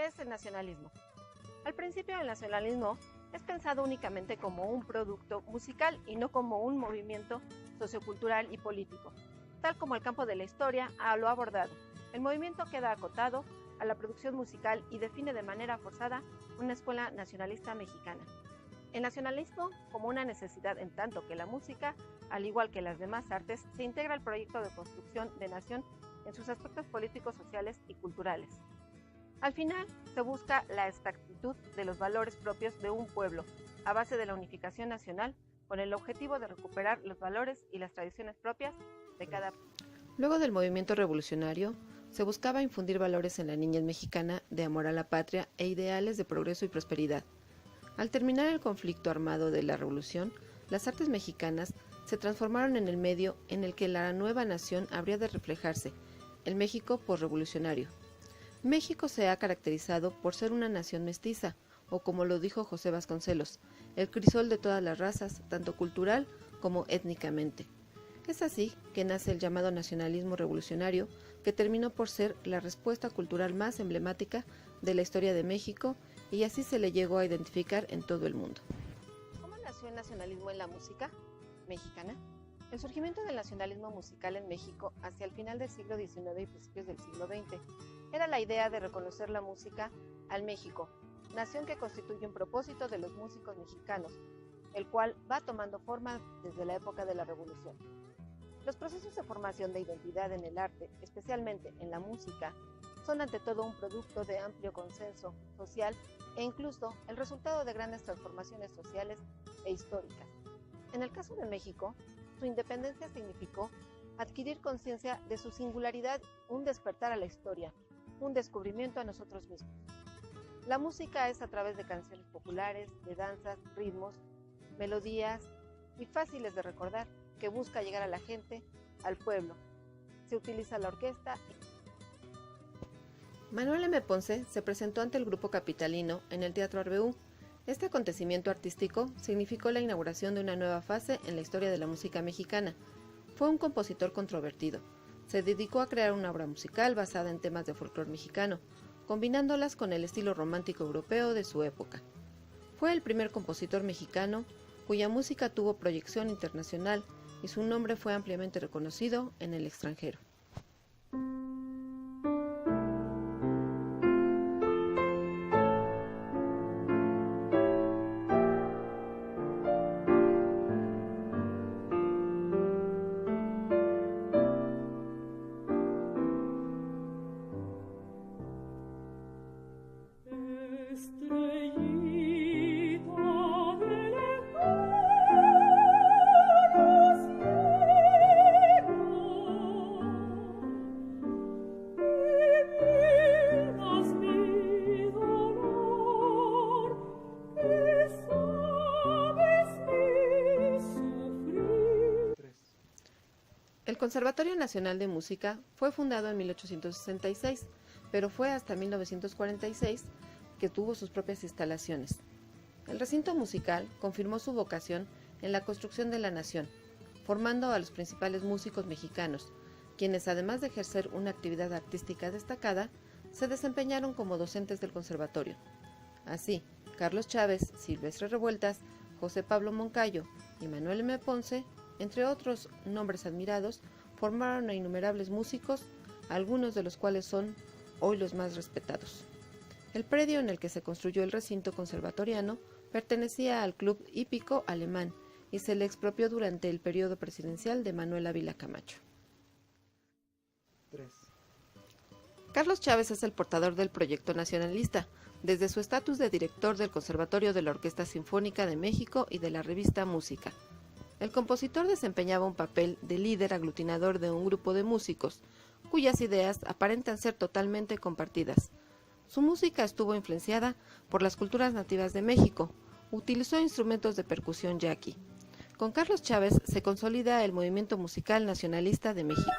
¿Qué es el nacionalismo? Al principio el nacionalismo es pensado únicamente como un producto musical y no como un movimiento sociocultural y político, tal como el campo de la historia lo ha abordado. El movimiento queda acotado a la producción musical y define de manera forzada una escuela nacionalista mexicana. El nacionalismo como una necesidad en tanto que la música, al igual que las demás artes, se integra al proyecto de construcción de nación en sus aspectos políticos, sociales y culturales. Al final, se busca la exactitud de los valores propios de un pueblo, a base de la unificación nacional, con el objetivo de recuperar los valores y las tradiciones propias de cada pueblo. Luego del movimiento revolucionario, se buscaba infundir valores en la niñez mexicana de amor a la patria e ideales de progreso y prosperidad. Al terminar el conflicto armado de la revolución, las artes mexicanas se transformaron en el medio en el que la nueva nación habría de reflejarse, el México posrevolucionario. México se ha caracterizado por ser una nación mestiza, o como lo dijo José Vasconcelos, el crisol de todas las razas, tanto cultural como étnicamente. Es así que nace el llamado nacionalismo revolucionario, que terminó por ser la respuesta cultural más emblemática de la historia de México, y así se le llegó a identificar en todo el mundo. ¿Cómo nació el nacionalismo en la música mexicana? El surgimiento del nacionalismo musical en México hacia el final del siglo XIX y principios del siglo XX era la idea de reconocer la música al México, nación que constituye un propósito de los músicos mexicanos, el cual va tomando forma desde la época de la Revolución. Los procesos de formación de identidad en el arte, especialmente en la música, son ante todo un producto de amplio consenso social e incluso el resultado de grandes transformaciones sociales e históricas. En el caso de México, su independencia significó adquirir conciencia de su singularidad, un despertar a la historia, un descubrimiento a nosotros mismos. La música es a través de canciones populares, de danzas, ritmos, melodías y fáciles de recordar, que busca llegar a la gente, al pueblo. Se utiliza la orquesta. Manuel M. Ponce se presentó ante el grupo capitalino en el Teatro Arbeú. Este acontecimiento artístico significó la inauguración de una nueva fase en la historia de la música mexicana. Fue un compositor controvertido. Se dedicó a crear una obra musical basada en temas de folclore mexicano, combinándolas con el estilo romántico europeo de su época. Fue el primer compositor mexicano cuya música tuvo proyección internacional y su nombre fue ampliamente reconocido en el extranjero. El Conservatorio Nacional de Música fue fundado en 1866, pero fue hasta 1946 que tuvo sus propias instalaciones. El recinto musical confirmó su vocación en la construcción de la nación, formando a los principales músicos mexicanos, quienes además de ejercer una actividad artística destacada, se desempeñaron como docentes del conservatorio. Así, Carlos Chávez, Silvestre Revueltas, José Pablo Moncayo y Manuel M. Ponce, entre otros nombres admirados, formaron a innumerables músicos, algunos de los cuales son hoy los más respetados. El predio en el que se construyó el recinto conservatoriano pertenecía al Club Hípico Alemán y se le expropió durante el periodo presidencial de Manuel Ávila Camacho. 3. Carlos Chávez es el portador del proyecto nacionalista, desde su estatus de director del Conservatorio de la Orquesta Sinfónica de México y de la revista Música. El compositor desempeñaba un papel de líder aglutinador de un grupo de músicos, cuyas ideas aparentan ser totalmente compartidas. Su música estuvo influenciada por las culturas nativas de México. Utilizó instrumentos de percusión yaqui. Con Carlos Chávez se consolida el movimiento musical nacionalista de México.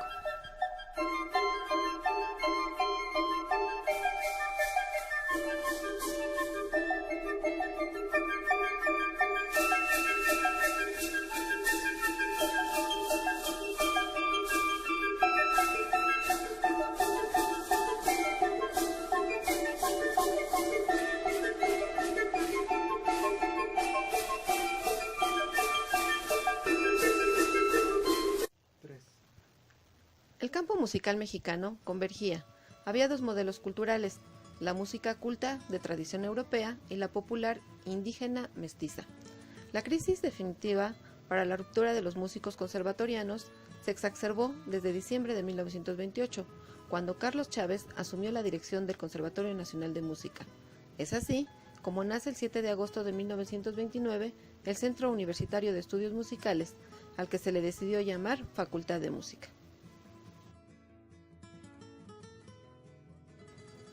musical mexicano convergía. Había dos modelos culturales, la música culta de tradición europea y la popular indígena mestiza. La crisis definitiva para la ruptura de los músicos conservatorianos se exacerbó desde diciembre de 1928, cuando Carlos Chávez asumió la dirección del Conservatorio Nacional de Música. Es así como nace el 7 de agosto de 1929 el Centro Universitario de Estudios Musicales, al que se le decidió llamar Facultad de Música.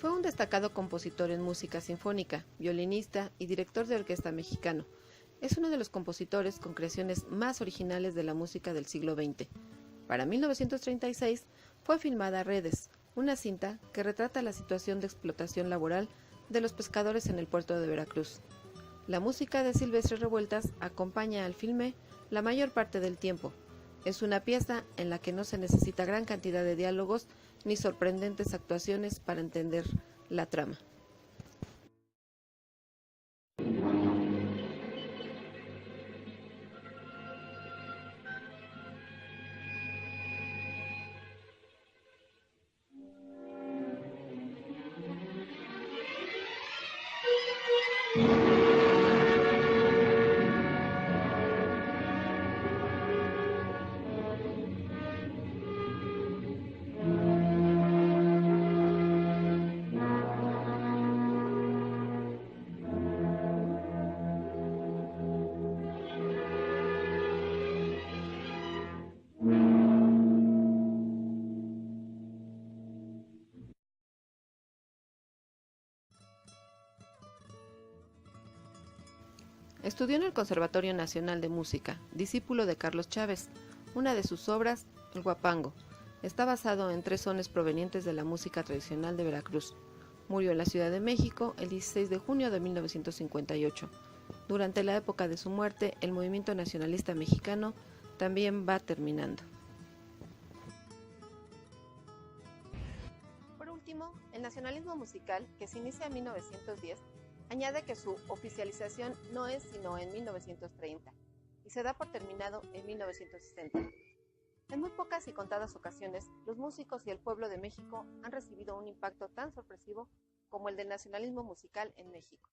Fue un destacado compositor en música sinfónica, violinista y director de orquesta mexicano. Es uno de los compositores con creaciones más originales de la música del siglo XX. Para 1936 fue filmada Redes, una cinta que retrata la situación de explotación laboral de los pescadores en el puerto de Veracruz. La música de Silvestre Revueltas acompaña al filme la mayor parte del tiempo. Es una pieza en la que no se necesita gran cantidad de diálogos ni sorprendentes actuaciones para entender la trama. Estudió en el Conservatorio Nacional de Música, discípulo de Carlos Chávez. Una de sus obras, El Huapango, está basado en 3 sones provenientes de la música tradicional de Veracruz. Murió en la Ciudad de México el 16 de junio de 1958. Durante la época de su muerte, el movimiento nacionalista mexicano también va terminando. Por último, el nacionalismo musical, que se inicia en 1910, añade que su oficialización no es sino en 1930 y se da por terminado en 1960. En muy pocas y contadas ocasiones, los músicos y el pueblo de México han recibido un impacto tan sorpresivo como el del nacionalismo musical en México.